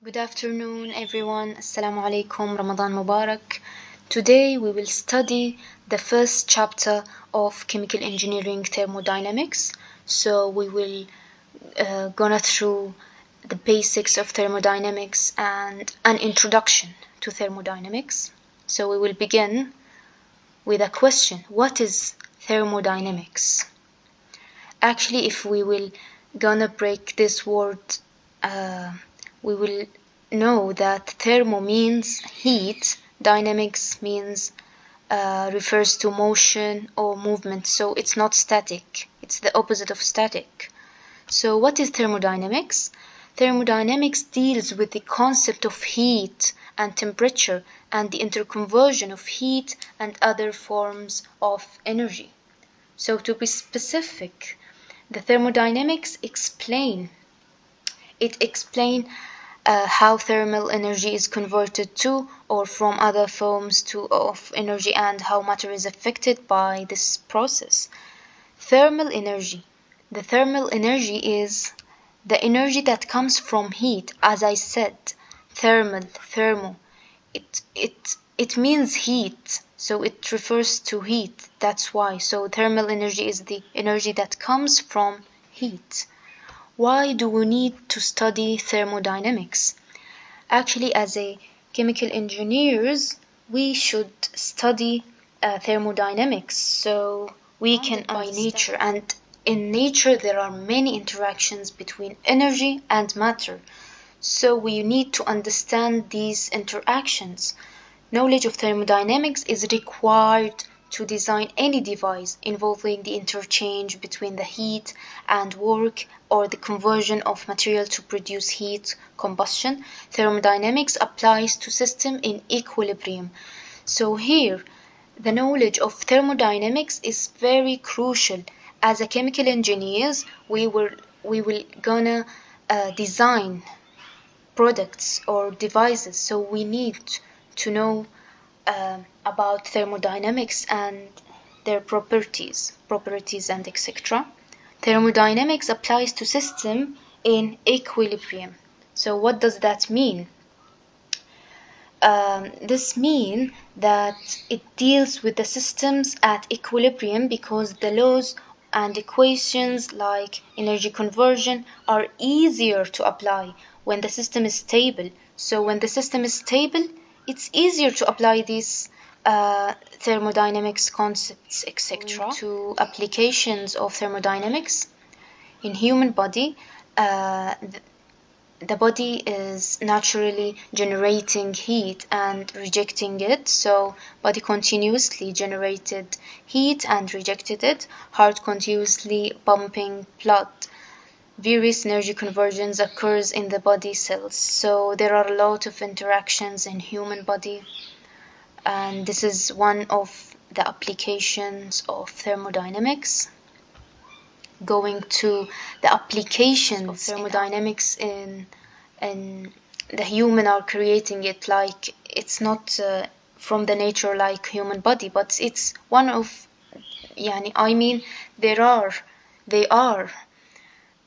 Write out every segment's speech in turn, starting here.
Good afternoon, everyone. Assalamu alaikum, Ramadan Mubarak. Today we will study the first chapter of chemical engineering thermodynamics. So we will gonna through the basics of thermodynamics and an introduction to thermodynamics. So we will begin with a question: what is thermodynamics? Actually, if we will gonna break this word, we will know that thermo means heat, dynamics means refers to motion or movement, so it's not static, it's the opposite of static. So what is thermodynamics? Thermodynamics deals with the concept of heat and temperature and the interconversion of heat and other forms of energy. So to be specific, the thermodynamics explain how thermal energy is converted to or from other forms of energy and how matter is affected by this process. Thermal energy. The thermal energy is the energy that comes from heat. As I said, thermo. It means heat, so it refers to heat. That's why. So thermal energy is the energy that comes from heat. Why do we need to study thermodynamics? Actually, as a chemical engineers, we should study thermodynamics so we can by nature, and in nature there are many interactions between energy and matter. So we need to understand these interactions. Knowledge of thermodynamics is required to design any device involving the interchange between the heat and work or the conversion of material to produce heat combustion. Thermodynamics applies to system in equilibrium. So here, the knowledge of thermodynamics is very crucial. As a chemical engineers, we will gonna design products or devices, so we need to know about thermodynamics and their properties and etc. Thermodynamics applies to system in equilibrium. So what does that mean? This means that it deals with the systems at equilibrium because the laws and equations like energy conversion are easier to apply when the system is stable. So when the system is stable, it's easier to apply these thermodynamics concepts, etc. To applications of thermodynamics in human body. The body is naturally generating heat and rejecting it, so body continuously generated heat and rejected it, heart continuously pumping blood. Various energy conversions occurs in the body cells, so there are a lot of interactions in human body, and this is one of the applications of thermodynamics. Going to the applications of thermodynamics in the human are creating it, like it's not from the nature like human body, but it's one of they are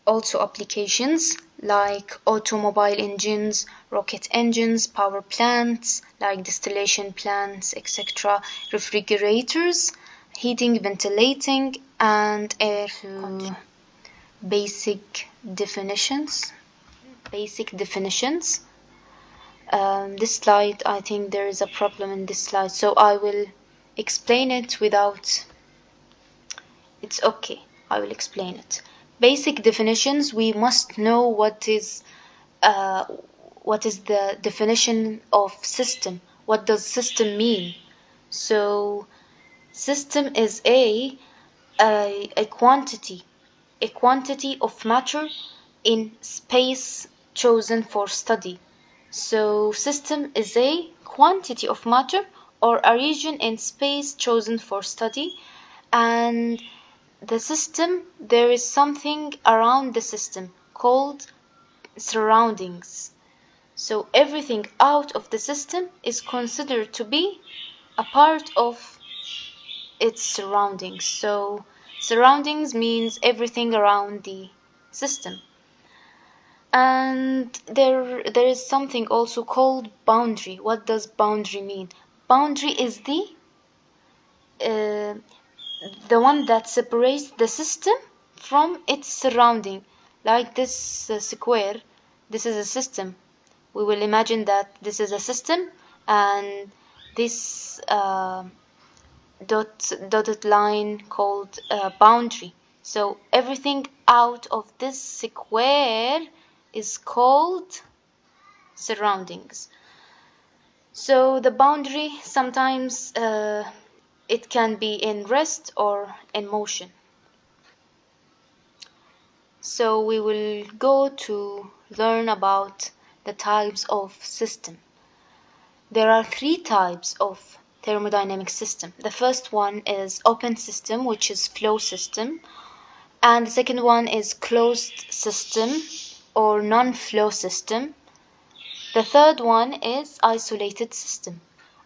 also applications like automobile engines, rocket engines, power plants like distillation plants, etc., refrigerators, heating, ventilating, and air conditioning. Basic definitions. This slide, I think there is a problem in this slide, so I will explain it without. It's okay, I will explain it. Basic definitions, we must know what is the definition of system. What does system mean? So system is a quantity of matter in space chosen for study. So system is a quantity of matter or a region in space chosen for study, and the system, there is something around the system called surroundings. So everything out of the system is considered to be a part of its surroundings. So surroundings means everything around the system. And there is something also called boundary. What does boundary mean? Boundary is uh, the one that separates the system from its surrounding. Like this square, this is a system. We will imagine that this is a system, and this dotted line called boundary. So everything out of this square is called surroundings. So the boundary sometimes it can be in rest or in motion. So we will go to learn about the types of system. There are three types of thermodynamic system. The first one is open system, which is flow system, and the second one is closed system or non-flow system. The third one is isolated system.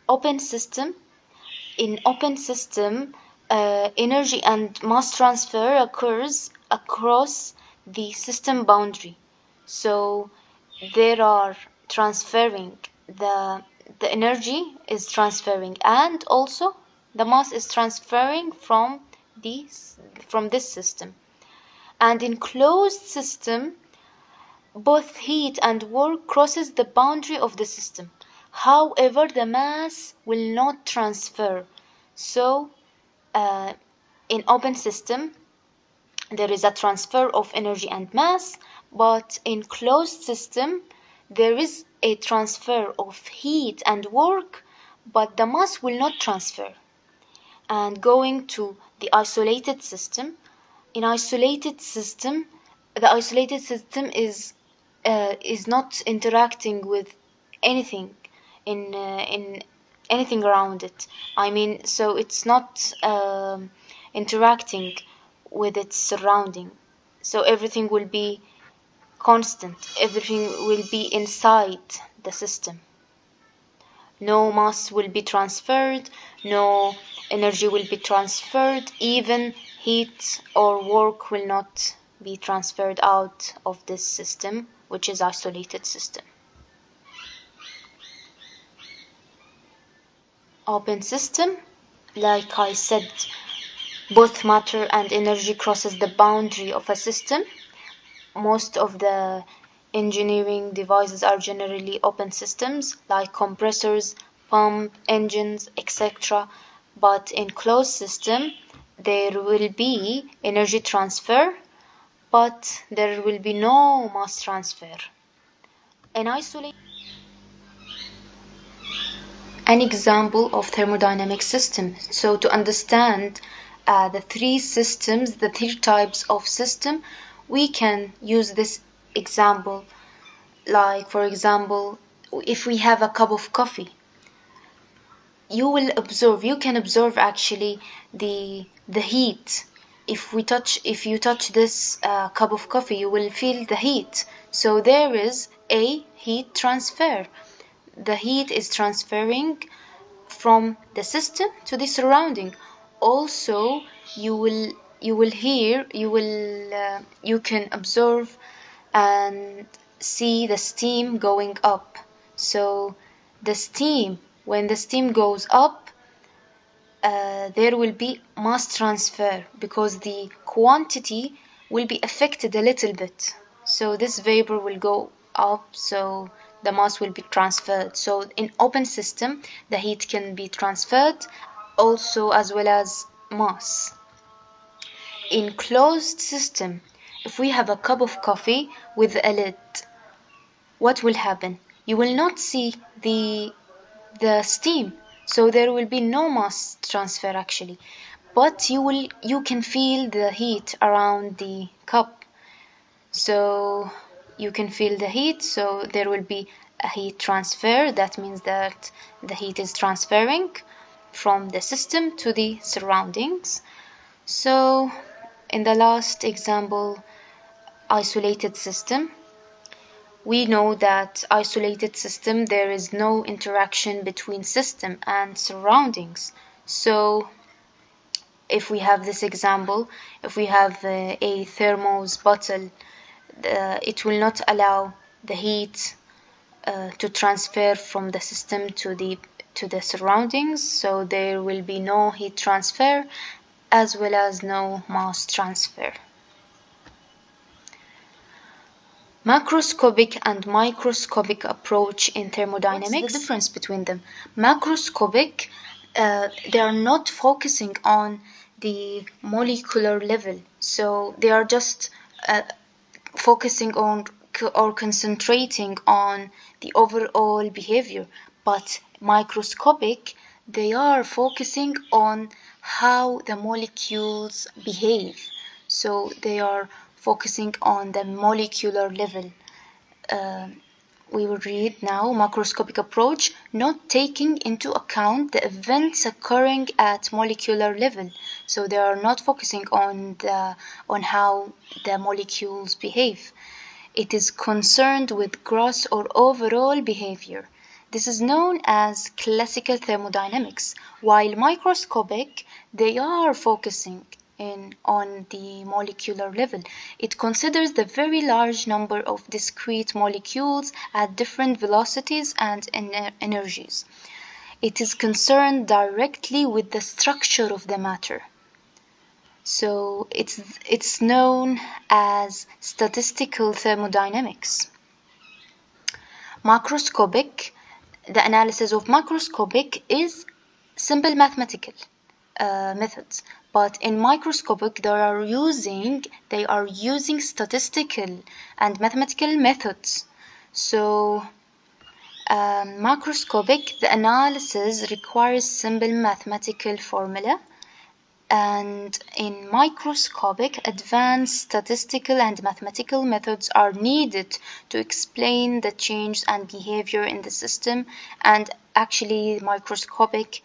Open system. In open system, energy and mass transfer occurs across the system boundary. So there are transferring the energy is transferring, and also the mass is transferring from this system. And in closed system, both heat and work crosses the boundary of the system. However, the mass will not transfer. So in open system, there is a transfer of energy and mass, but in closed system, there is a transfer of heat and work, but the mass will not transfer. And going to the isolated system, in isolated system, the isolated system is not interacting with anything in anything around it. I mean, so it's not interacting with its surrounding. So everything will be constant. Everything will be inside the system. No mass will be transferred, no energy will be transferred, even heat or work will not be transferred out of this system, which is isolated system. Open system, like I said, both matter and energy crosses the boundary of a system. Most of the engineering devices are generally open systems, like compressors, pump, engines, etc. But in closed system, there will be energy transfer, but there will be no mass transfer. In isolate, an example of thermodynamic system. So to understand the three types of system, we can use this example. Like, for example, if we have a cup of coffee, you can observe actually the heat. If you touch this cup of coffee, you will feel the heat. So there is a heat transfer. The heat is transferring from the system to the surrounding. Also, you can observe and see the steam going up. So when the steam goes up, there will be mass transfer because the quantity will be affected a little bit. So this vapor will go up, so the mass will be transferred. So in open system, the heat can be transferred also as well as mass. In closed system, if we have a cup of coffee with a lid, what will happen? You will not see the steam, so there will be no mass transfer actually, but you can feel the heat around the cup. So you can feel the heat, so there will be a heat transfer. That means that the heat is transferring from the system to the surroundings. So in the last example, isolated system, we know that isolated system, there is no interaction between system and surroundings. So if we have this example, if we have a thermos bottle it will not allow the heat to transfer from the system to the surroundings, so there will be no heat transfer as well as no mass transfer. Macroscopic and microscopic approach in thermodynamics. What's the difference between them? Macroscopic, they are not focusing on the molecular level, so they are just focusing on or concentrating on the overall behavior. But microscopic, they are focusing on how the molecules behave, so they are focusing on the molecular level. We will read now macroscopic approach, not taking into account the events occurring at molecular level. So they are not focusing on how the molecules behave. It is concerned with gross or overall behavior. This is known as classical thermodynamics, while microscopic, they are focusing on the molecular level. It considers the very large number of discrete molecules at different velocities and energies. It is concerned directly with the structure of the matter. So it's known as statistical thermodynamics. Macroscopic, the analysis of macroscopic is simple mathematical methods, but in microscopic they are using statistical and mathematical methods. So macroscopic, the analysis requires simple mathematical formula, and in microscopic, advanced statistical and mathematical methods are needed to explain the change and behavior in the system. And actually microscopic,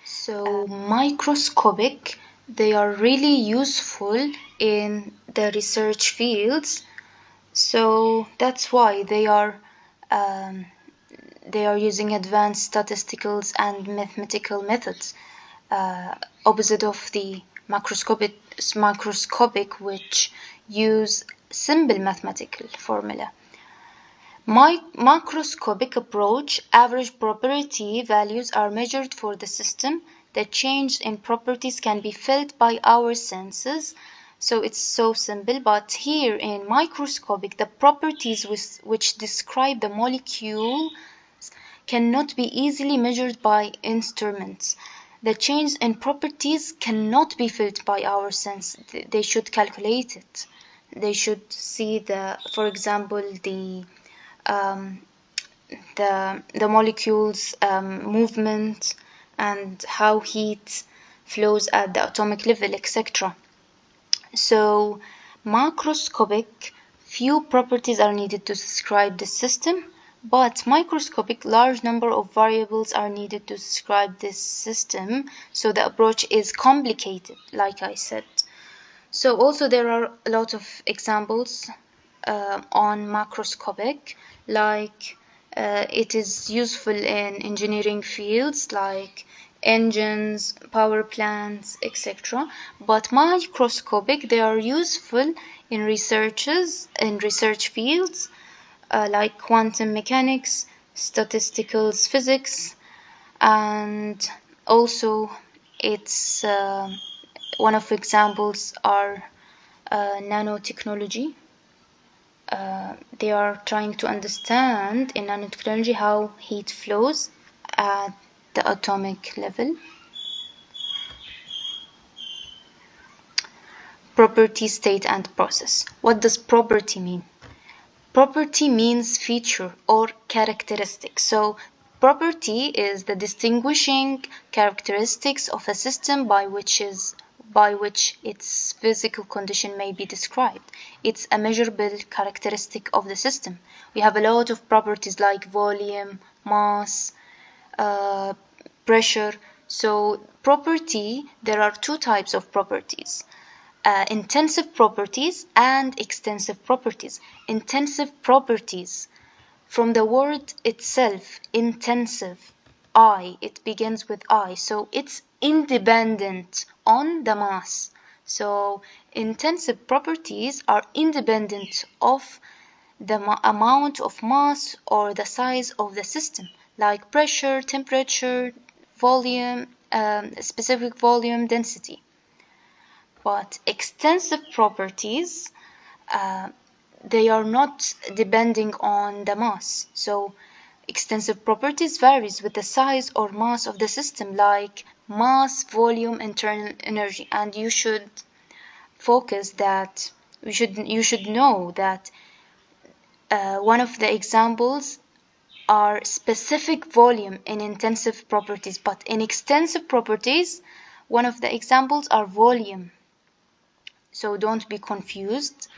they are really useful in the research fields, so that's why they are using advanced statistical and mathematical methods, opposite of the macroscopic, which use simple mathematical formula. Macroscopic approach, average property values are measured for the system. The change in properties can be felt by our senses. So it's so simple, but here in microscopic, the properties which describe the molecule cannot be easily measured by instruments. The change in properties cannot be felt by our sense. They should calculate it. They should see for example, the molecules movement and how heat flows at the atomic level, etc. So macroscopic, few properties are needed to describe the system, but microscopic, large number of variables are needed to describe this system, so the approach is complicated, like I said. So also there are a lot of examples on macroscopic, like it is useful in engineering fields like engines, power plants, etc. But microscopic, they are useful in research fields like quantum mechanics, statistical physics, and also it's one of examples are nanotechnology. They are trying to understand in nanotechnology how heat flows at the atomic level. Property, state, and process. What does property mean? Property means feature or characteristic. So property is the distinguishing characteristics of a system by which its physical condition may be described. It's a measurable characteristic of the system. We have a lot of properties like volume, mass, pressure. So property, there are two types of properties. Intensive properties and extensive properties. Intensive properties, from the word itself, intensive, it begins with I, so it's independent on the mass. So intensive properties are independent of the amount of mass or the size of the system, like pressure, temperature, volume, specific volume, density. But extensive properties, they are not depending on the mass. So extensive properties varies with the size or mass of the system, like mass, volume, internal energy. And you should focus that you should know that one of the examples are specific volume in intensive properties, but in extensive properties, one of the examples are volume. So don't be confused.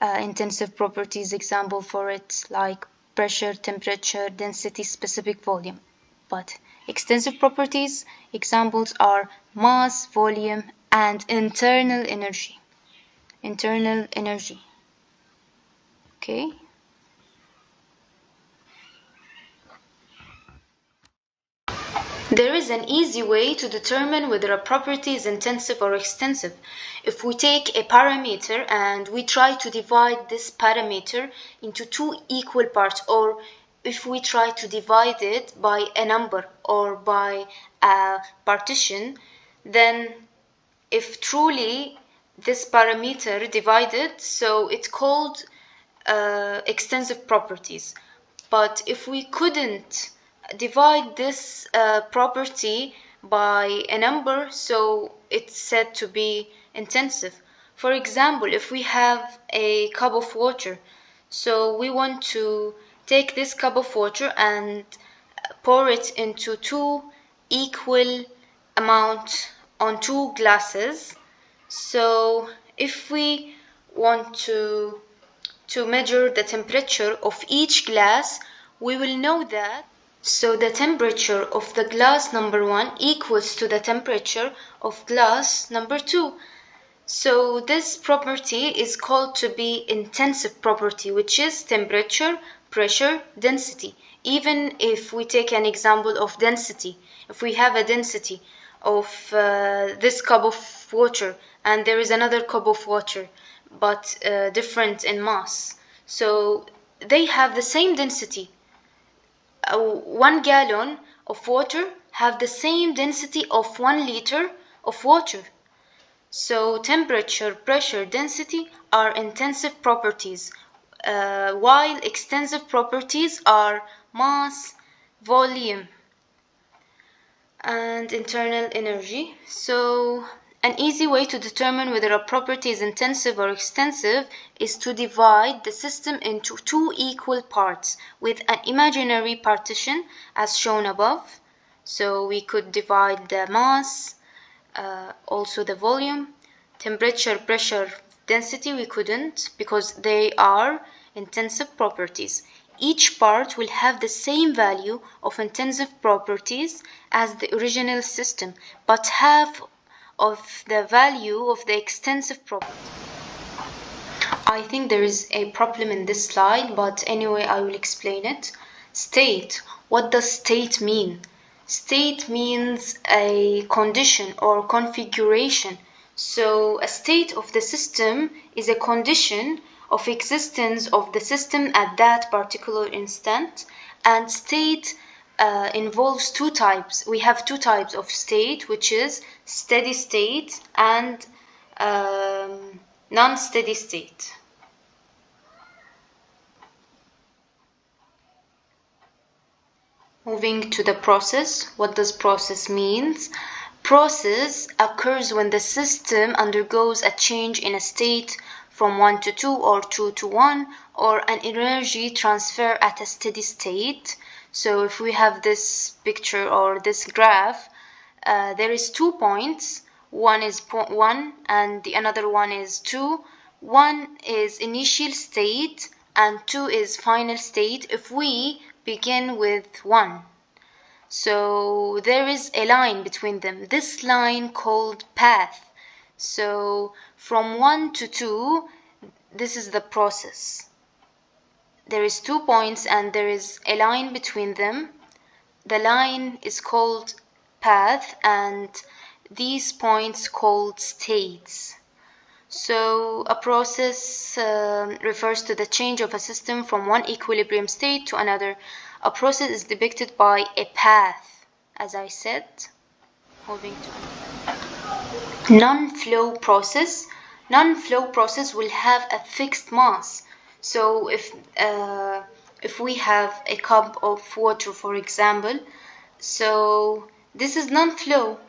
Intensive properties example for it like pressure, temperature, density, specific volume. But extensive properties examples are mass, volume, and internal energy. Internal energy. Okay. There is an easy way to determine whether a property is intensive or extensive. If we take a parameter and we try to divide this parameter into two equal parts, or if we try to divide it by a number or by a partition, then if truly this parameter divided, so it's called extensive properties. But if we couldn't divide this property by a number, so it's said to be intensive. For example, if we have a cup of water, so we want to take this cup of water and pour it into two equal amount on two glasses. So if we want to measure the temperature of each glass, we will know that. So the temperature of the glass number 1 equals to the temperature of glass number 2. So this property is called to be intensive property, which is temperature, pressure, density. Even if we take an example of density, if we have a density of this cup of water and there is another cup of water, but different in mass. So they have the same density. 1 gallon of water have the same density of 1 liter of water. So temperature, pressure, density are intensive properties, while extensive properties are mass, volume, and internal energy. So an easy way to determine whether a property is intensive or extensive is to divide the system into two equal parts with an imaginary partition as shown above. So we could divide the mass, also the volume, temperature, pressure, density we couldn't because they are intensive properties. Each part will have the same value of intensive properties as the original system, but half of the value of the extensive property. I think there is a problem in this slide, but anyway, I will explain it. State. What does state mean? State means a condition or configuration. So a state of the system is a condition of existence of the system at that particular instant, and state involves two types. We have two types of state, which is steady state and non-steady state. Moving to the process. What does process means? Process occurs when the system undergoes a change in a state from 1 to 2 or 2 to 1, or an energy transfer at a steady state. So if we have this picture or this graph, there is 2 points. One is point 1 and the another one is 2. 1 is initial state and 2 is final state if we begin with 1. So there is a line between them. This line called path. So from 1 to 2, this is the process. There is 2 points and there is a line between them. The line is called path and these points called states. So a process refers to the change of a system from one equilibrium state to another. A process is depicted by a path, as I said. Moving to non-flow process. Non-flow process will have a fixed mass. So if we have a cup of water, for example, so this is non-flow.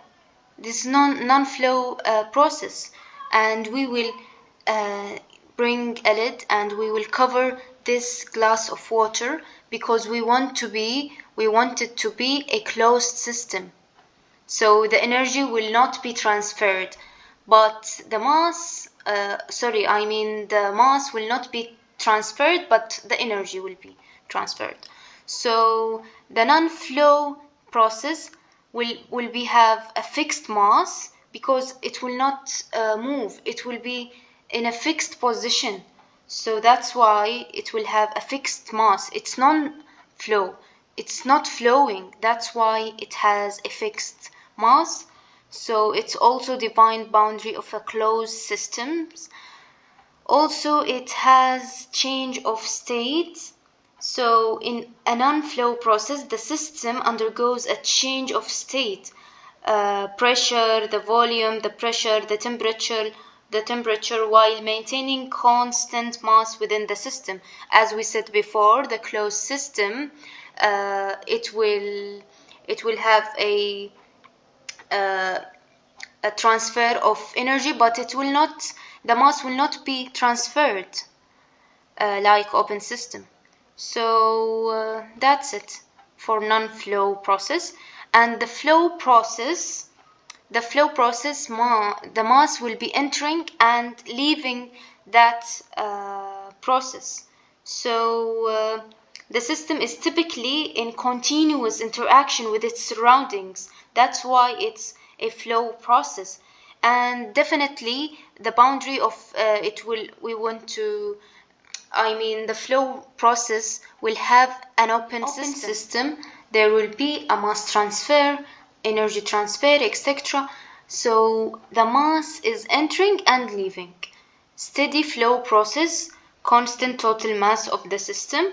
This non-flow process, and we will bring a lid and we will cover this glass of water because we want it to be a closed system. So the energy will not be transferred, but the mass, the mass will not be transferred, but the energy will be transferred. So the non-flow process will have a fixed mass because it will not move. It will be in a fixed position. So that's why it will have a fixed mass. It's non-flow. It's not flowing. That's why it has a fixed mass. So it's also defined boundary of a closed systems. Also, it has change of state. So in a non-flow process, the system undergoes a change of state. Pressure, the volume, the pressure, the temperature while maintaining constant mass within the system. As we said before, the closed system, it will have a transfer of energy, but the mass will not be transferred like open system. So that's it for non-flow process. And the flow process, the mass will be entering and leaving that process. So the system is typically in continuous interaction with its surroundings. That's why it's a flow process. And definitely the boundary of the flow process will have an open system. There will be a mass transfer, energy transfer, etc. So the mass is entering and leaving. Steady flow process, constant total mass of the system.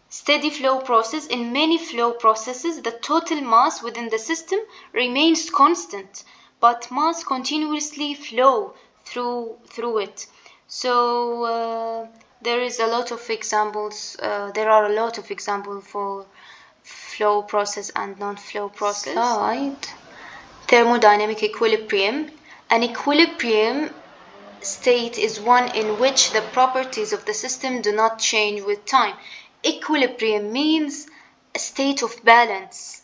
Steady flow process. In many flow processes, the total mass within the system remains constant, but mass continuously flow through it. So there are a lot of examples for flow process and non-flow process. Thermodynamic equilibrium. An equilibrium state is one in which the properties of the system do not change with time. Equilibrium means a state of balance.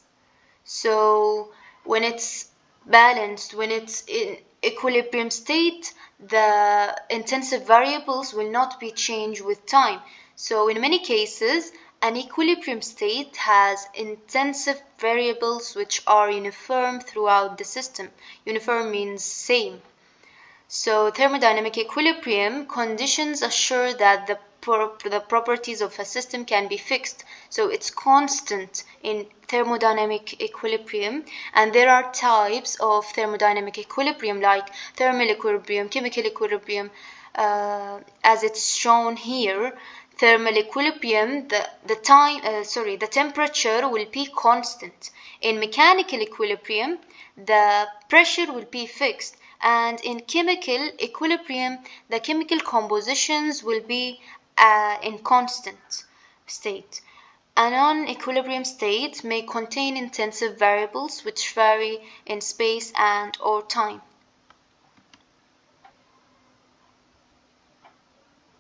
So when it's balanced, when it's in equilibrium state, the intensive variables will not be changed with time. So in many cases, an equilibrium state has intensive variables which are uniform throughout the system. Uniform means same. So thermodynamic equilibrium conditions assure that the properties of a system can be fixed. So it's constant in thermodynamic equilibrium, and there are types of thermodynamic equilibrium like thermal equilibrium, chemical equilibrium, as it's shown here. Thermal equilibrium, the temperature will be constant. In mechanical equilibrium, the pressure will be fixed. And in chemical equilibrium, the chemical compositions will be in constant state. A non-equilibrium state may contain intensive variables which vary in space and or time.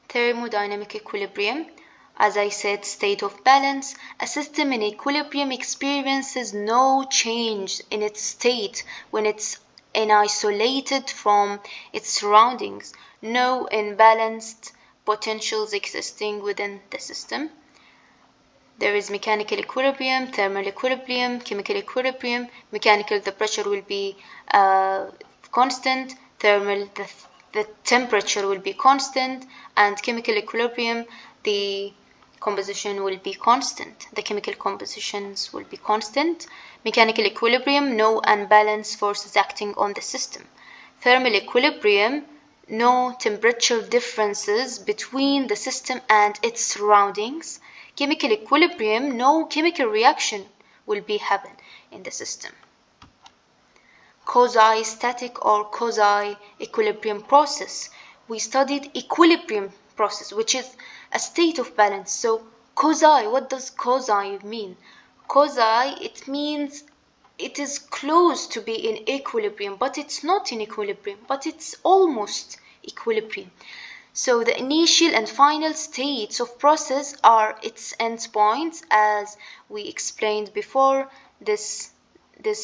Thermodynamic equilibrium, as I said, state of balance. A system in equilibrium experiences no change in its state when it's isolated from its surroundings, no imbalanced potentials existing within the system. There is mechanical equilibrium, thermal equilibrium, chemical equilibrium. Mechanical, the pressure will be constant. Thermal, the temperature will be constant. And chemical equilibrium, the composition will be constant. The chemical compositions will be constant. Mechanical equilibrium, no unbalanced forces acting on the system. Thermal equilibrium, no temperature differences between the system and its surroundings. Chemical equilibrium, no chemical reaction will be happen in the system. Quasi-static or quasi-equilibrium process. We studied equilibrium process, which is a state of balance. So quasi, what does quasi mean? Quasi, it means it is close to be in equilibrium, but it's not in equilibrium, but it's almost equilibrium. So the initial and final states of process are its endpoints, as we explained before. This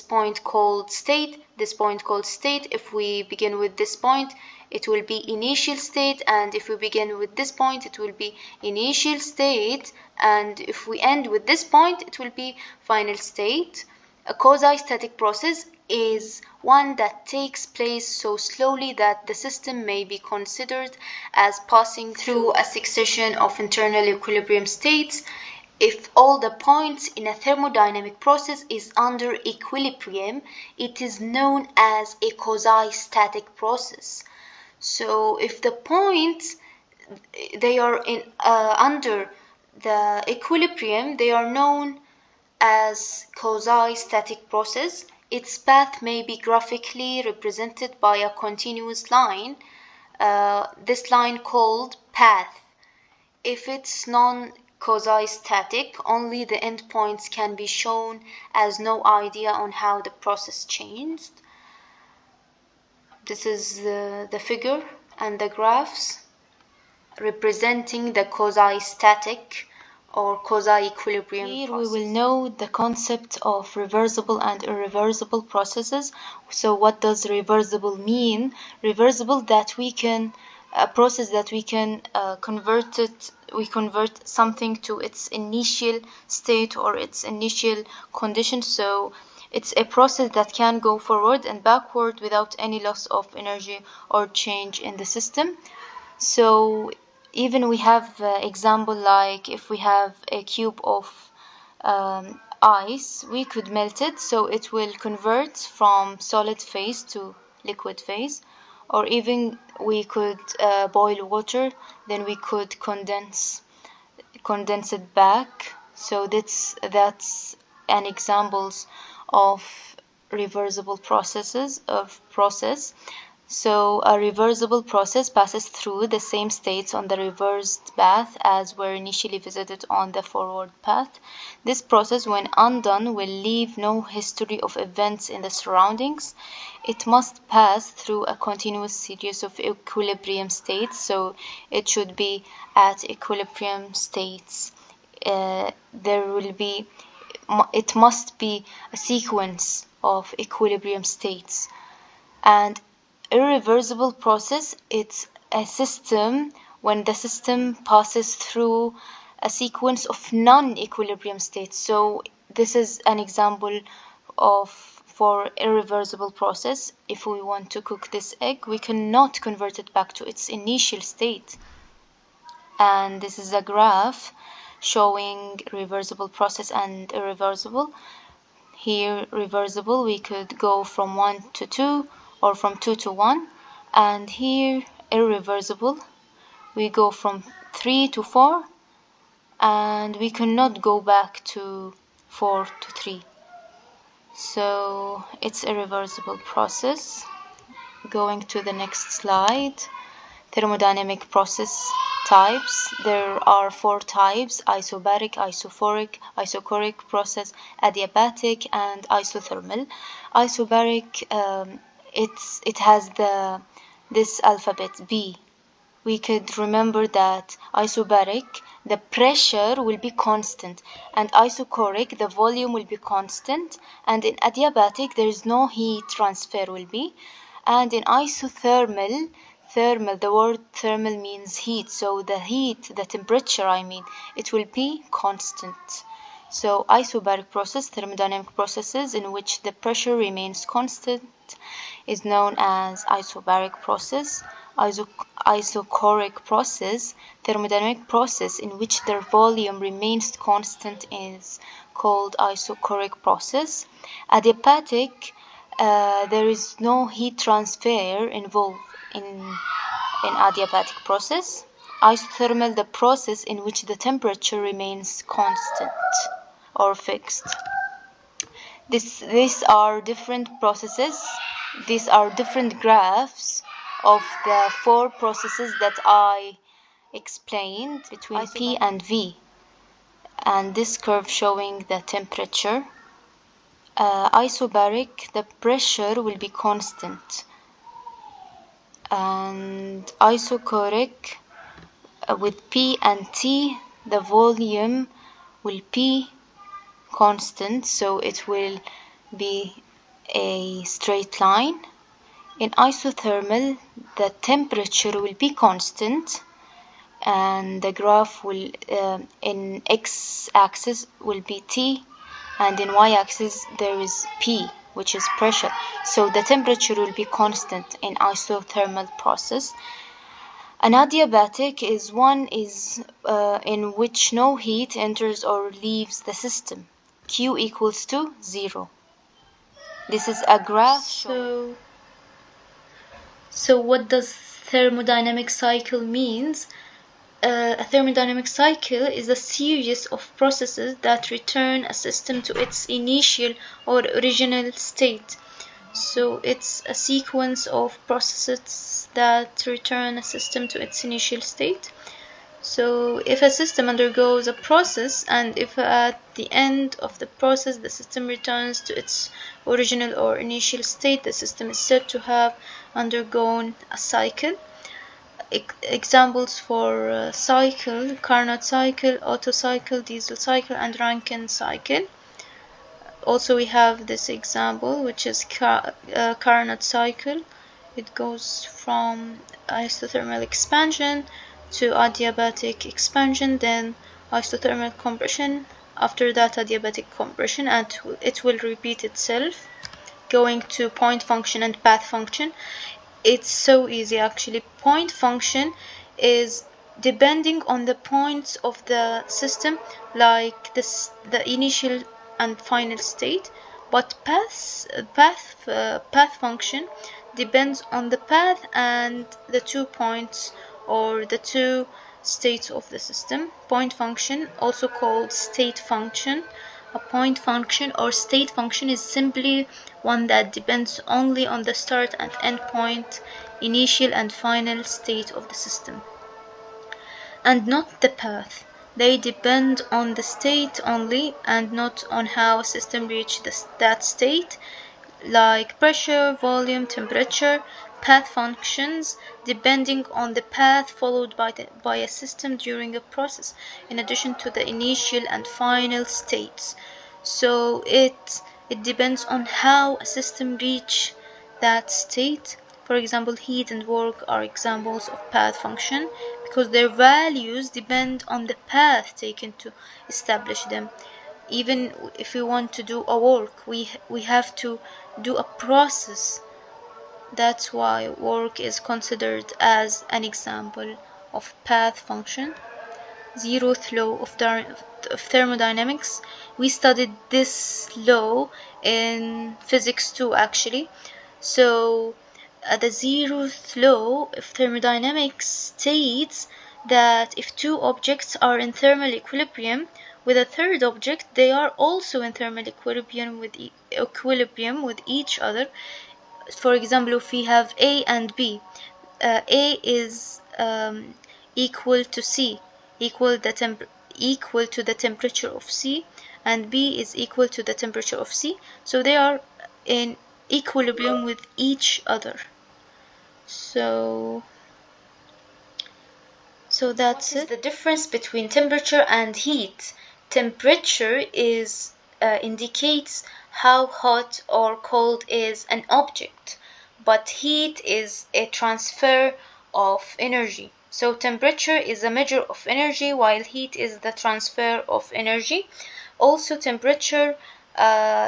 point called state, this point called state. If we begin with this point, it will be initial state, and if we begin with this point, it will be initial state, and if we end with this point, it will be final state. A quasi-static process is one that takes place so slowly that the system may be considered as passing through a succession of internal equilibrium states. If all the points in a thermodynamic process is under equilibrium, it is known as a quasi-static process. So if the points they are in under the equilibrium, they are known as quasi-static process. Its path may be graphically represented by a continuous line, this line called path. If it's non-quasi-static, only the endpoints can be shown as no idea on how the process changed. This is the figure and the graphs representing the quasi-static or quasi-equilibrium process. Here we will know the concept of reversible and irreversible processes. So what does reversible mean? Reversible, that we can a process that we can convert something to its initial state or its initial condition. So it's a process that can go forward and backward without any loss of energy or change in the system. So even we have example like if we have a cube of ice, we could melt it, so it will convert from solid phase to liquid phase. Or even we could boil water, then we could condense it back. So that's an examples of reversible processes of process. So a reversible process passes through the same states on the reversed path as were initially visited on the forward path. This process, when undone, will leave no history of events in the surroundings. It must pass through a continuous series of equilibrium states, so it should be at equilibrium states. It must be a sequence of equilibrium states. And irreversible process, it's a system when the system passes through a sequence of non-equilibrium states. So this is an example for irreversible process. If we want to cook this egg, we cannot convert it back to its initial state. And this is a graph showing reversible process and irreversible. Here reversible, we could go from 1 to 2 or from 2 to 1, and here irreversible, we go from 3 to 4, and we cannot go back to 4 to 3. So it's a reversible process. Going to the next slide. Thermodynamic process types. There are 4 types: isobaric, isophoric, isochoric process, adiabatic, and isothermal. Isobaric, it has this alphabet B. We could remember that isobaric, the pressure will be constant, and isochoric, the volume will be constant, and in adiabatic there is no heat transfer will be. And in isothermal, the word thermal means heat, so the temperature, it will be constant. So isobaric process, thermodynamic processes in which the pressure remains constant, is known as isobaric process. Isochoric process, thermodynamic process in which their volume remains constant, is called isochoric process. Adiabatic, there is no heat transfer involved in adiabatic process. Isothermal, the process in which the temperature remains constant or fixed. These are different processes. These are different graphs of the four processes that I explained between P and V. And this curve showing the temperature. Isobaric, the pressure will be constant. And isochoric, with P and T, the volume will be constant, so it will be a straight line. In isothermal, the temperature will be constant, and the graph will in x-axis will be T, and in y-axis there is P, which is pressure. So the temperature will be constant in isothermal process. An adiabatic is one in which no heat enters or leaves the system. Q equals to 0. This is a graph. So what does thermodynamic cycle means? A thermodynamic cycle is a series of processes that return a system to its initial or original state. So it's a sequence of processes that return a system to its initial state. So if a system undergoes a process, and if at the end of the process the system returns to its original or initial state, the system is said to have undergone a cycle. Examples for cycle: Carnot cycle, Otto cycle, Diesel cycle, and Rankine cycle. Also we have this example, which is Carnot cycle. It goes from isothermal expansion to adiabatic expansion, then isothermal compression, after that adiabatic compression, and it will repeat itself, going to point function and path function. It's so easy actually. Point function is depending on the points of the system, like the initial and final state, but path function depends on the path and the 2 points or the 2 states of the system. Point function, also called state function. A point function or state function is simply one that depends only on the start and end point, initial and final state of the system, and not the path. They depend on the state only and not on how a system reached that state, like pressure, volume, temperature. Path functions depending on the path followed by a system during a process, in addition to the initial and final states. So it depends on how a system reached that state. For example, heat and work are examples of path function because their values depend on the path taken to establish them. Even if we want to do a work, we have to do a process. That's why work is considered as an example of path function. Zeroth law of thermodynamics. We studied this law in physics too, actually. So the zeroth law of thermodynamics states that if two objects are in thermal equilibrium with a third object, they are also in thermal equilibrium with each other. For example, if we have A and B, A is equal to C, equal to the temperature of C, and B is equal to the temperature of C, so they are in equilibrium with each other. So that's it. The difference between temperature and heat. Temperature indicates how hot or cold is an object, but heat is a transfer of energy. So temperature is a measure of energy, while heat is the transfer of energy. Also, temperature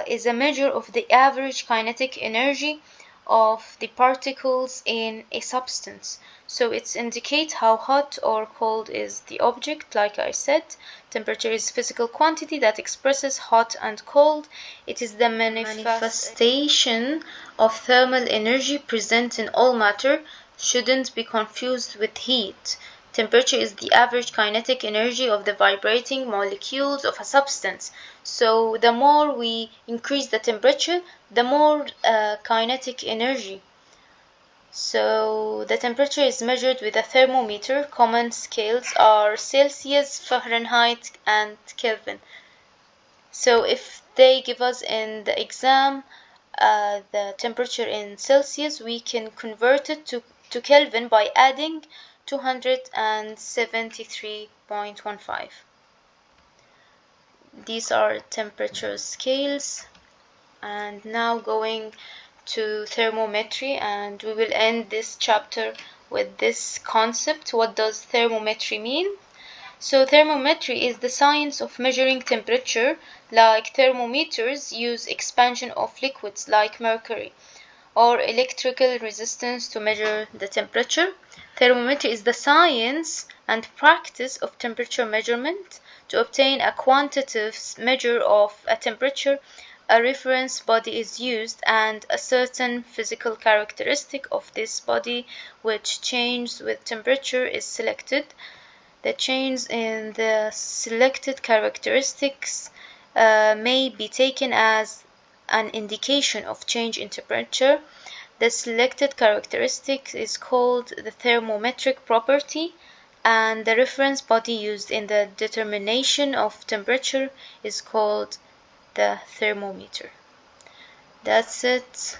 is a measure of the average kinetic energy of the particles in a substance. So it indicates how hot or cold is the object. Like I said, temperature is physical quantity that expresses hot and cold. It is the manifestation of thermal energy present in all matter, shouldn't be confused with heat. Temperature is the average kinetic energy of the vibrating molecules of a substance. So the more we increase the temperature, the more kinetic energy. So the temperature is measured with a thermometer. Common scales are Celsius, Fahrenheit, and Kelvin. So if they give us in the exam the temperature in Celsius, we can convert it to Kelvin by adding 273.15. These are temperature scales. And now going to thermometry, and we will end this chapter with this concept. What does thermometry mean? So thermometry is the science of measuring temperature. Like thermometers use expansion of liquids like mercury or electrical resistance to measure the temperature. Thermometry is the science and practice of temperature measurement. To obtain a quantitative measure of a temperature, a reference body is used, and a certain physical characteristic of this body which changes with temperature is selected. The change in the selected characteristics may be taken as an indication of change in temperature. The selected characteristic is called the thermometric property, and the reference body used in the determination of temperature is called the thermometer. That's it.